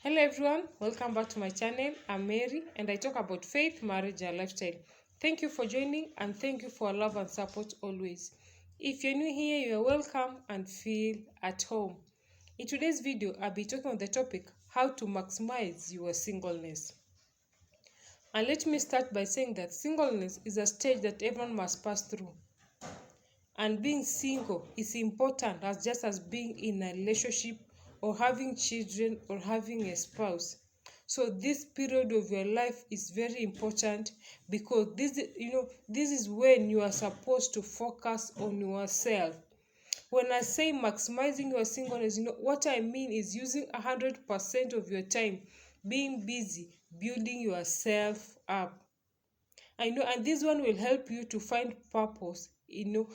Hello everyone, welcome back to my channel. I'm Mary and I talk about faith, marriage and lifestyle. Thank you for joining and thank you for love and support always. If you're new here, you're welcome and feel at home. In today's video, I'll be talking on the topic how to maximize your singleness. And let me start by saying that singleness is a stage that everyone must pass through. And being single is important as just as being in a relationship or having children or having a spouse. So this period of your life is very important because this is when you are supposed to focus on yourself. When I say maximizing your singleness, what I mean is using 100% of your time being busy building yourself up. And this one will help you to find purpose, your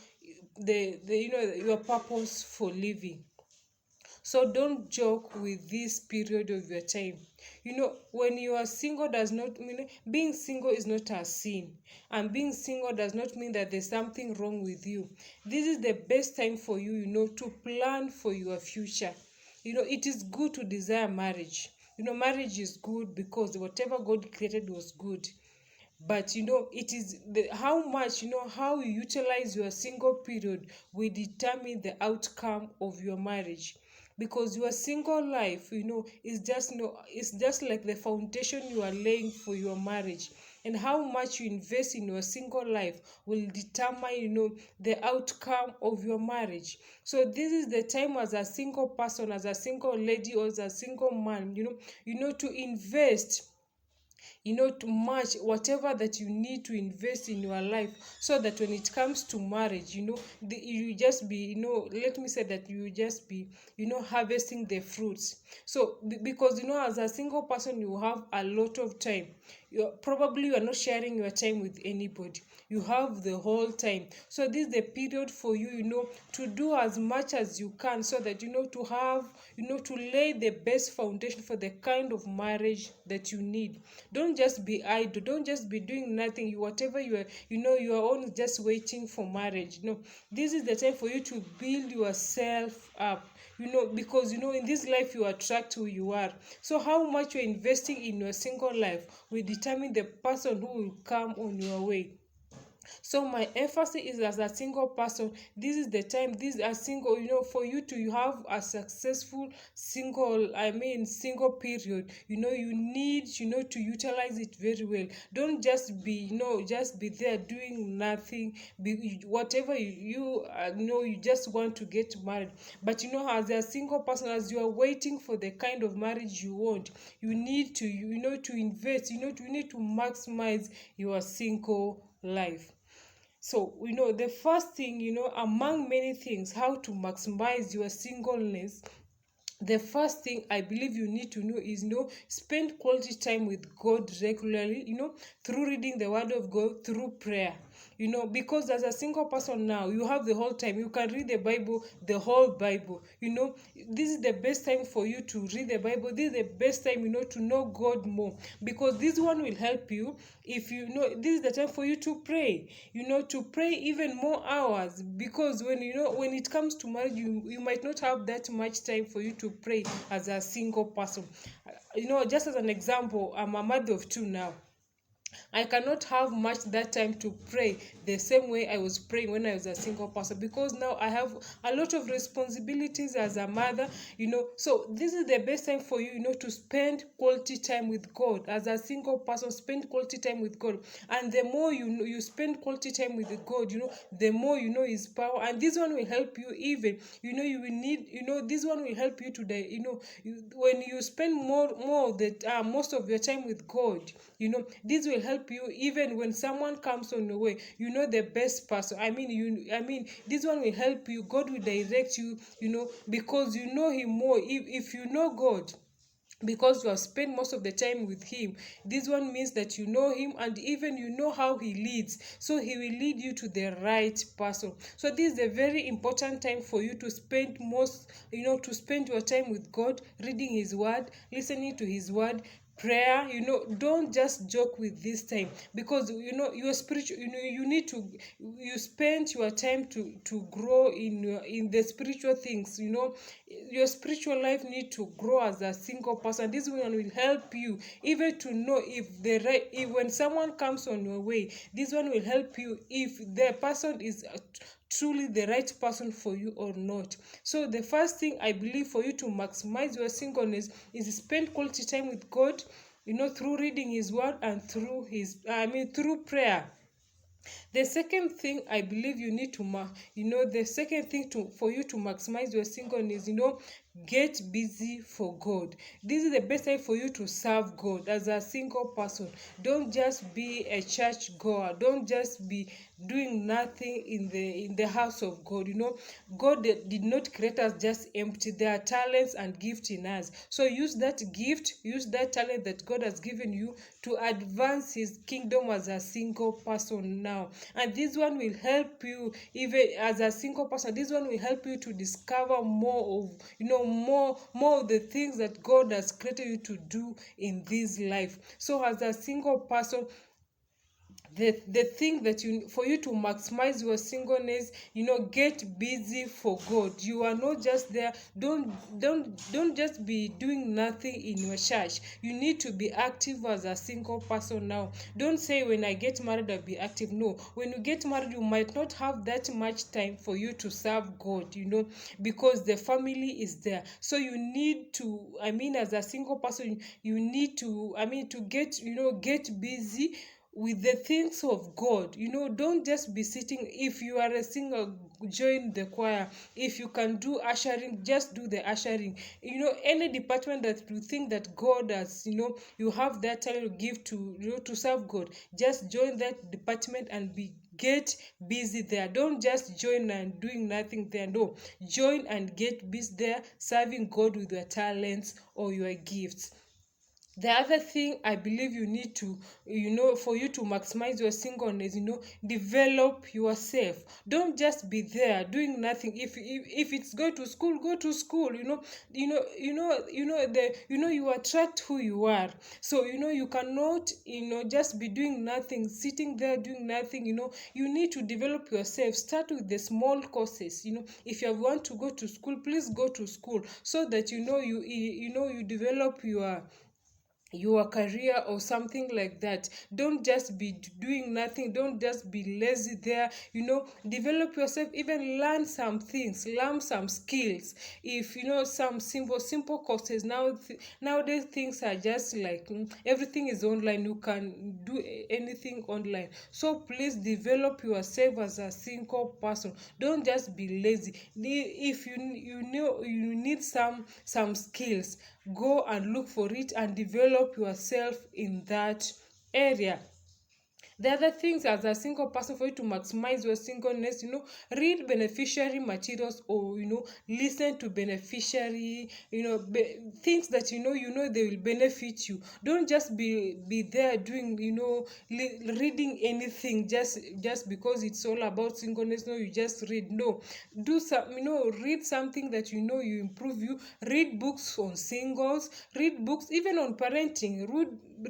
purpose for living. So don't joke with this period of your time. When you are single does not mean being single is not a sin, and being single does not mean that there's something wrong with you. This is the best time for you, to plan for your future. It is good to desire marriage. Marriage is good because whatever God created was good. But it is how much, how you utilize your single period will determine the outcome of your marriage. Because your single life, is just it's just like the foundation you are laying for your marriage. And how much you invest in your single life will determine, the outcome of your marriage. So this is the time as a single person, as a single lady, or as a single man, to invest, to match whatever that you need to invest in your life, so that when it comes to marriage, you just be, let me say that you just be, harvesting the fruits. So because as a single person you have a lot of time. You are not sharing your time with anybody. You have the whole time. So this is the period for you, to do as much as you can, so that to have, to lay the best foundation for the kind of marriage that you need. Don't just be idle. Don't just be doing nothing. Whatever you are, you are only just waiting for marriage. This is the time for you to build yourself up. Because in this life you attract who you are. So how much you're investing in your single life will determine the person who will come on your way. So my emphasis is, as a single person, this is the time, this is a single, for you to have a successful single period. You need, to utilize it very well. Don't just be, just be there doing nothing. Whatever you just want to get married. But as a single person, as you are waiting for the kind of marriage you want, you need to, to invest, you need to maximize your single life. So, the first thing, among many things, how to maximize your singleness, the first thing I believe you need to know is, spend quality time with God regularly, through reading the word of God, through prayer. Because as a single person now, you have the whole time. You can read the Bible, the whole Bible. This is the best time for you to read the Bible. This is the best time, to know God more. Because this one will help you. If this is the time for you to pray, to pray even more hours. Because when it comes to marriage, you might not have that much time for you to pray as a single person. Just as an example, I'm a mother of two now. I cannot have much that time to pray the same way I was praying when I was a single person, because now I have a lot of responsibilities as a mother. So this is the best time for you, to spend quality time with God. As a single person, spend quality time with God. And the more you spend quality time with God, the more his power. And this one will help you even, you will need, this one will help you today, when you spend more that most of your time with God, this will help you even when someone comes on your way. The best person. This one will help you. God will direct you, because you know him more. If you know God, because you have spent most of the time with him, this one means that you know him, and even you know how he leads, so he will lead you to the right person. So this is a very important time for you to spend to spend your time with God, reading his word, listening to his word, prayer. Don't just joke with this time, because your spiritual, you need to, you spend your time to grow in the spiritual things. Your spiritual life need to grow as a single person. This one will help you even to know if the right, if when someone comes on your way, this one will help you if the person is truly the right person for you or not. So the first thing I believe for you to maximize your singleness is spend quality time with God, through reading his word and through prayer. The second thing I believe you need to the second thing to for you to maximize your singleness, get busy for God. This is the best time for you to serve God as a single person. Don't just be a church goer. Don't just be doing nothing in the house of God. God did not create us just empty. There are talents and gifts in us. So use that gift, use that talent that God has given you to advance his kingdom as a single person now. And this one will help you, even as a single person, this one will help you to discover more of, more of the things that God has created you to do in this life. So as a single person, the thing that you, for you to maximize your singleness, get busy for God. You are not just there. Don't just be doing nothing in your church. You need to be active as a single person now. Don't say when I get married I'll be active. No, when you get married you might not have that much time for you to serve God, because the family is there. So you need to, as a single person, you need to, to get busy with the things of God. Don't just be sitting. If you are a singer, join the choir. If you can do ushering, just do the ushering. Any department that you think that God has, you have that talent to give to, to serve God, just join that department and get busy there. Don't just join and doing nothing there. No, join and get busy there, serving God with your talents or your gifts. The other thing I believe you need to, for you to maximize your singleness, develop yourself. Don't just be there doing nothing. If it's go to school, go to school. You attract who you are. So you cannot, just be doing nothing, sitting there doing nothing. You need to develop yourself. Start with the small courses. If you want to go to school, please go to school, so that you develop your career or something like that. Don't just be doing nothing. Don't just be lazy there. Develop yourself. Even learn some things, learn some skills. If some simple courses now, nowadays things are just like, everything is online. You can do anything online. So please develop yourself as a single person. Don't just be lazy. If you need some skills, go and look for it and develop yourself in that area. The other things, as a single person, for you to maximize your singleness, read beneficiary materials, or listen to beneficiary, things that they will benefit you. Don't just be there doing, reading anything just because it's all about singleness. No, you just read. No, do some, read something that you improve you. Read books on singles. Read books even on parenting.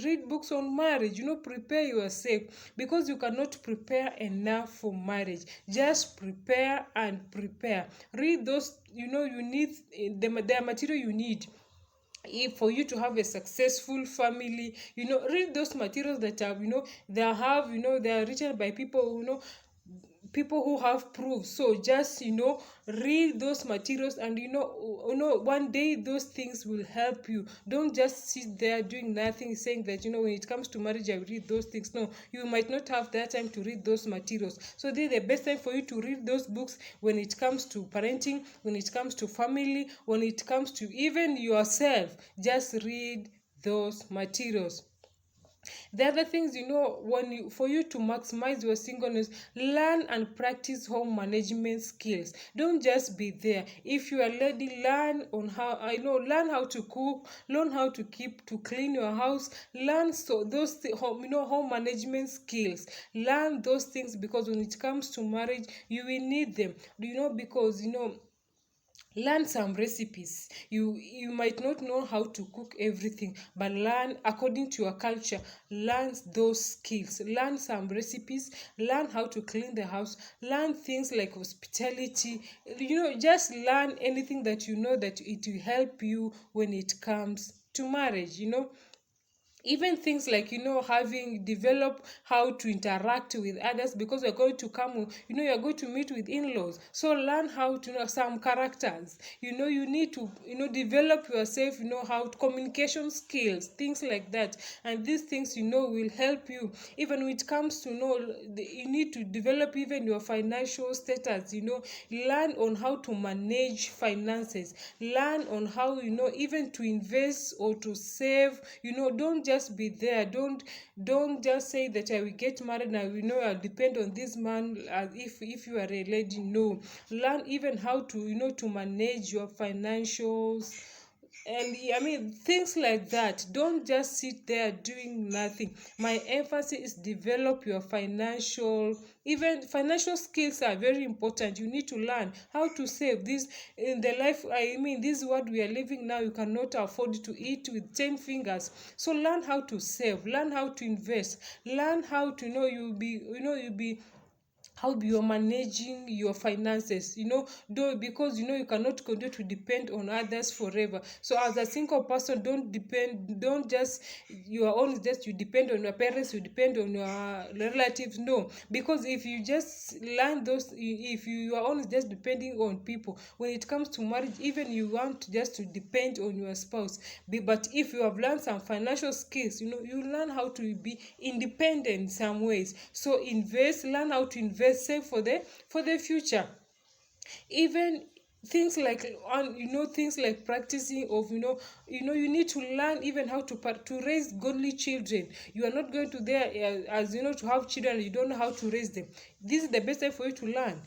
Read books on marriage. Prepare yourself, because you cannot prepare enough for marriage. Just prepare and prepare. Read those, you need the material you need for you to have a successful family. Read those materials that have, they are written by people who have proof. So just read those materials, and one day those things will help you. Don't just sit there doing nothing, saying that when it comes to marriage I will read those things. No, you might not have that time to read those materials. So this is the best time for you to read those books when it comes to parenting, when it comes to family, when it comes to even yourself. Just read those materials. The other things, for you to maximize your singleness, learn and practice home management skills. Don't just be there. If you are a lady, learn how to cook, learn how to clean your house, learn home management skills. Learn those things, because when it comes to marriage, you will need them. Because Learn some recipes. You might not know how to cook everything, but learn according to your culture. Learn those skills. Learn some recipes. Learn how to clean the house. Learn things like hospitality. Just learn anything that you know that it will help you when it comes to marriage. Even things like having develop how to interact with others, because you're going to come, you're going to meet with in-laws, so learn how to know some characters. You need to develop yourself, how to communication skills, things like that. And these things will help you even when it comes to you need to develop even your financial status. Learn on how to manage finances. Learn on how even to invest or to save. Don't just be there. Don't just say that I will get married and I'll depend on this man as if you are a lady. No, learn even how to manage your financials. And I mean, things like that. Don't just sit there doing nothing. My emphasis is develop your even financial skills are very important. You need to learn how to save. This in the life, I mean, this world we are living now, you cannot afford to eat with 10 fingers. So learn how to save, learn how to invest, learn how to you'll be how you're managing your finances. Though, because you cannot continue to depend on others forever. So as a single person, don't just your own is just you depend on your parents, you depend on your relatives. No, because if you just learn those, if your own is just depending on people, when it comes to marriage, even you want just to depend on your spouse. But if you have learned some financial skills, you learn how to be independent in some ways. So learn how to invest, save for the future. Even things like practicing of you need to learn even how to raise godly children. You are not going to there as to have children and you don't know how to raise them. This is the best time for you to learn.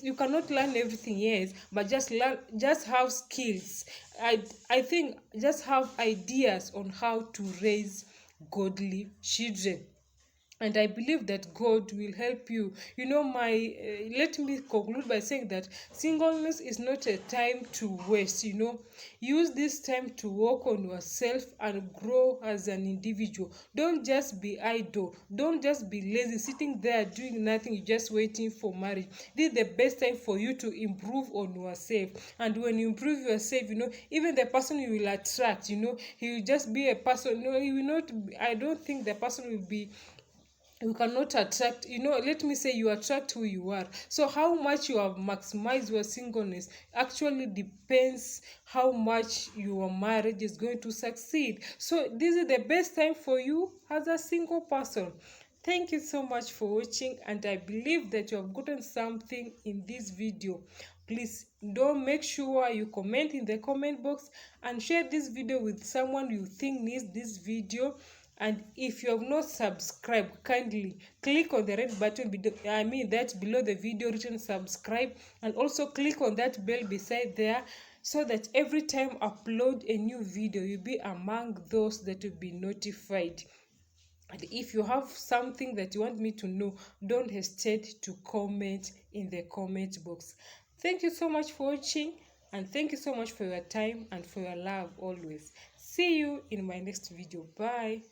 You cannot learn everything, yes, but just have skills. I think just have ideas on how to raise godly children. And I believe that God will help you. Let me conclude by saying that singleness is not a time to waste. Use this time to work on yourself and grow as an individual. Don't just be idle. Don't just be lazy, sitting there doing nothing, you're just waiting for marriage. This is the best time for you to improve on yourself. And when you improve yourself, even the person you will attract, he will just be a person. He will not. I don't think the person will be. You cannot attract, let me say, you attract who you are. So how much you have maximized your singleness actually depends how much your marriage is going to succeed. So this is the best time for you as a single person. Thank you so much for watching, and I believe that you have gotten something in this video. Please don't make sure you comment in the comment box and share this video with someone you think needs this video. And if you have not subscribed, kindly click on the red button that's below the video written subscribe, and also click on that bell beside there, so that every time I upload a new video, you'll be among those that will be notified. And if you have something that you want me to know, don't hesitate to comment in the comment box. Thank you so much for watching, and thank you so much for your time and for your love always. See you in my next video. Bye.